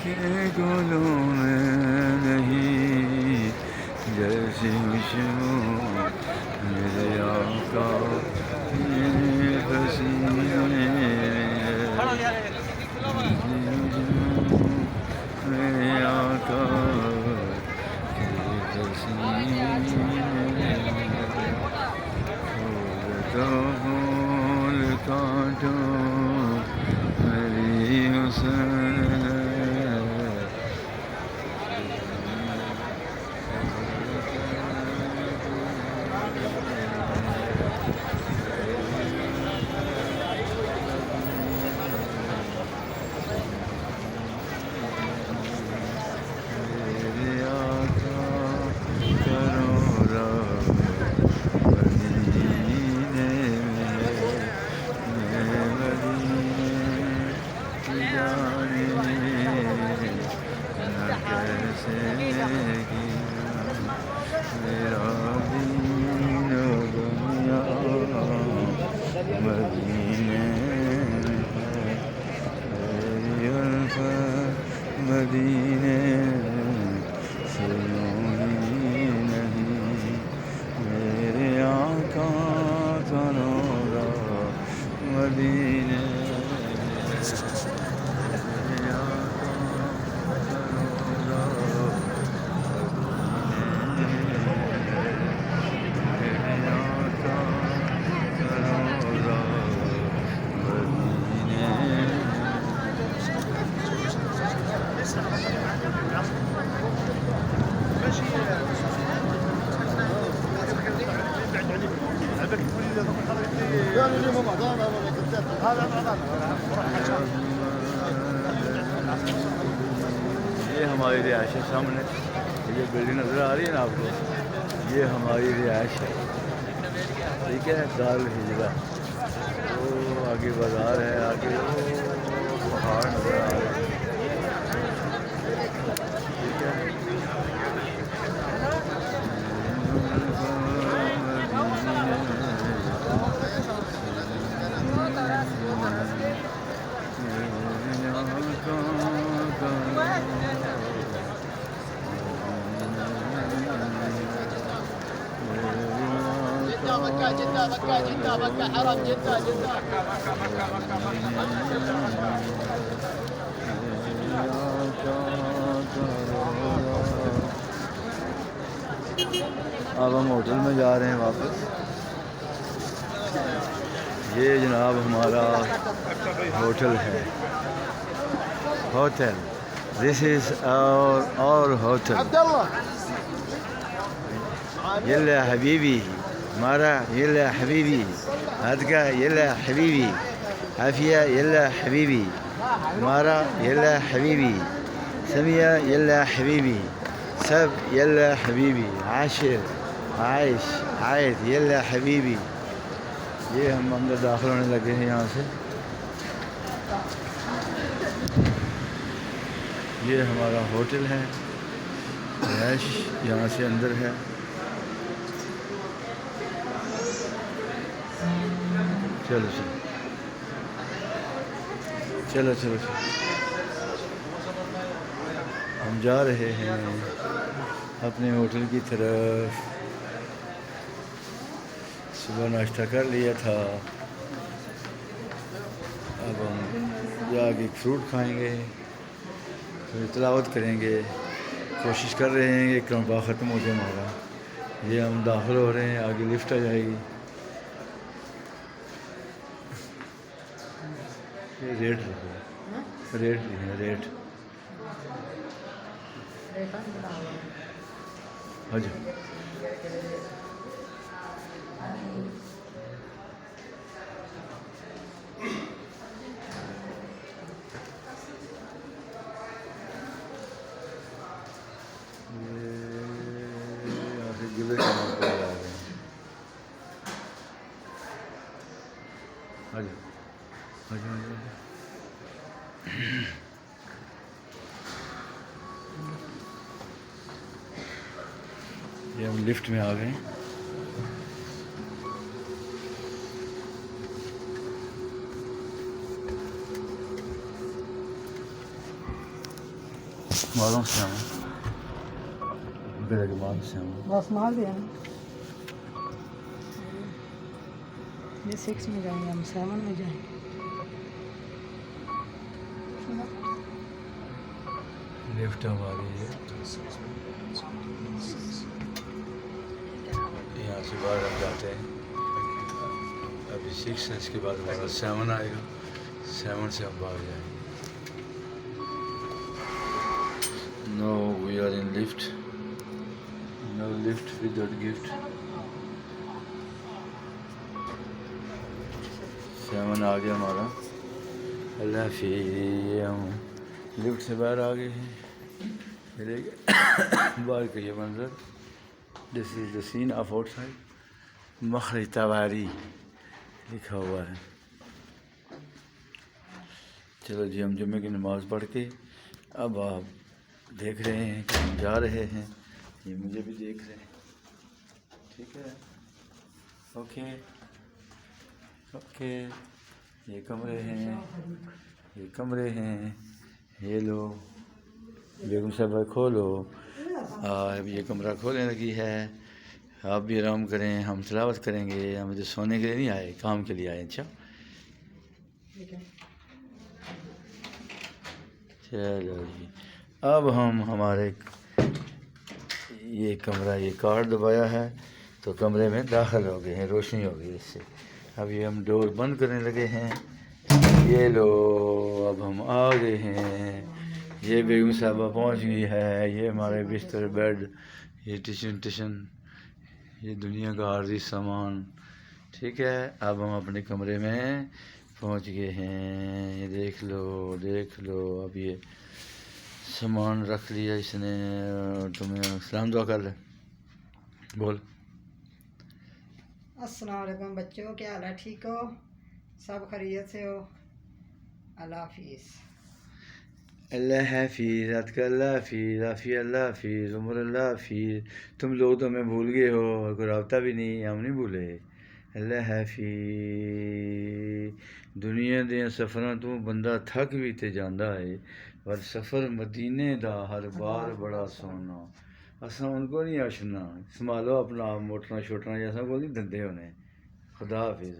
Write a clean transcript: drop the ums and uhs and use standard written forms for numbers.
के गुलों में नहीं जैसी खुशबू मेरे आका ये पसीने मेरे आका ये पसीने तो फूल काटो मेरी हुस्न मेरे आका करो मदीने में मदीने जाने न कैसे किया मेरा दीन दुनिया मदीने मेरी उल्फत मदीने से यूं ही नहीं मेरे आका का नौरा मदीने मेरे आका का नौरा मेरे आका का नौरा मदीने ये हमारी रिहाइश है सामने ये बिल्डिंग नज़र आ रही है ना आपको ये हमारी रिहाइश है ठीक है दारुल हिजरा वो आगे बाज़ार है आगे वो पहाड़ नज़र आ रहे हैं ठीक है مكة جدة مكة جدة مكة حرم جدة جدة अब हम होटल में जा रहे हैं वापस ये जनाब हमारा होटल है होटल दिस इज़ और होटल يلا يا حبيبي مرة يلا يا حبيبي هدقة يلا يا حبيبي عافية يلا يا حبيبي مرة يلا يا حبيبي سمية يلا يا حبيبي سب يلا يا حبيبي عاشر عايش عايد يلا يا حبيبي ये हम अंदर दाखिल होने लगे हैं यहाँ से ये हमारा होटल है रैश यहाँ से अंदर है चलो चलो चलो चलो हम जा रहे हैं अपने होटल की तरफ सुबह नाश्ता कर लिया था अब हम जाके फ्रूट खाएंगे फिर तिलावत करेंगे कोशिश कर रहे हैं कि कमबा ख़त्म हो जाए हमारा ये हम दाखिल हो रहे हैं आगे लिफ्ट आ जाएगी ये रेट रेट लिखे रेट हाँ जी यहाँ से गिले के नाम पर आ रहे हैं हाँ जी हाँ जी हाँ जी ये हम लिफ्ट में आ गए वालों से हम के बाद से हम बस मार दिया ना। ये 6 में जाएंगे, हम 7 में जाएंगे। लिफ्ट हमारी है, यहाँ से बाहर हम जाते हैं। अभी 6 है, इसके बाद हमारा 7 आएगा, 7 से हम बाहर जाएंगे। No we are in lift, no lift without gift. 7 आ गया हमारा। अल्लाह हाफिज़। हम लिफ्ट से बाहर आ गए हैं। ये देखिए बाहर का ये मंजर। This is the scene of outside. मखरज तवारी लिखा हुआ है। चलो जी, हम जुम्मे की नमाज़ पढ़ के अब आप देख रहे हैं कि हम जा रहे हैं, ये मुझे भी देख रहे हैं। ठीक है, ओके ओके। ये कमरे हैं, ये कमरे हैं, ये लो बेगम साहबा खोलो। अब ये कमरा खोलने लगी है। आप भी आराम करें, हम तिलावत करेंगे। हम इधर सोने के लिए नहीं आए, काम के लिए आए। अच्छा चलो जी, अब हम हमारे ये कमरा, ये कार्ड दबाया है तो कमरे में दाखिल हो गए हैं, रोशनी हो गई इससे। अब ये हम डोर बंद करने लगे हैं। ये लो, अब हम आ गए हैं। ये बेगम साहबा पहुंच गई है। ये हमारे बिस्तर, बेड, ये टिशन, ये दुनिया का आर्जी सामान। ठीक है, अब हम अपने कमरे में पहुंच गए हैं। ये देख लो, देख लो। अब ये सामान रख लिया इसने। तुम्हें सलाम दुआ कर ले, बोल। अस्सलाम वालेकुम बच्चों, क्या हाल है? ठीक हो? सब खैरियत से हो? अल्लाह हाफिज़। अल्लाह हाफिज़, अतका अल्लाह हाफिज़, आफिया अल्लाह हाफिज़, उमर अल्लाह हाफिज़। तुम लोग तो हमें भूल गए हो, कोई राबता भी नहीं, हम नहीं भूले। अल्लाह हाफिज़। दुनिया दे सफ़रां तो बंदा थक भी ते जांदा है, पर सफ़र मदीने दा हर बार बड़ा सोना। असां उनको नहीं आशना। संभालो अपना मोटरां शोटरां, असां को नहीं धंधे होने। खुदा हाफिज़।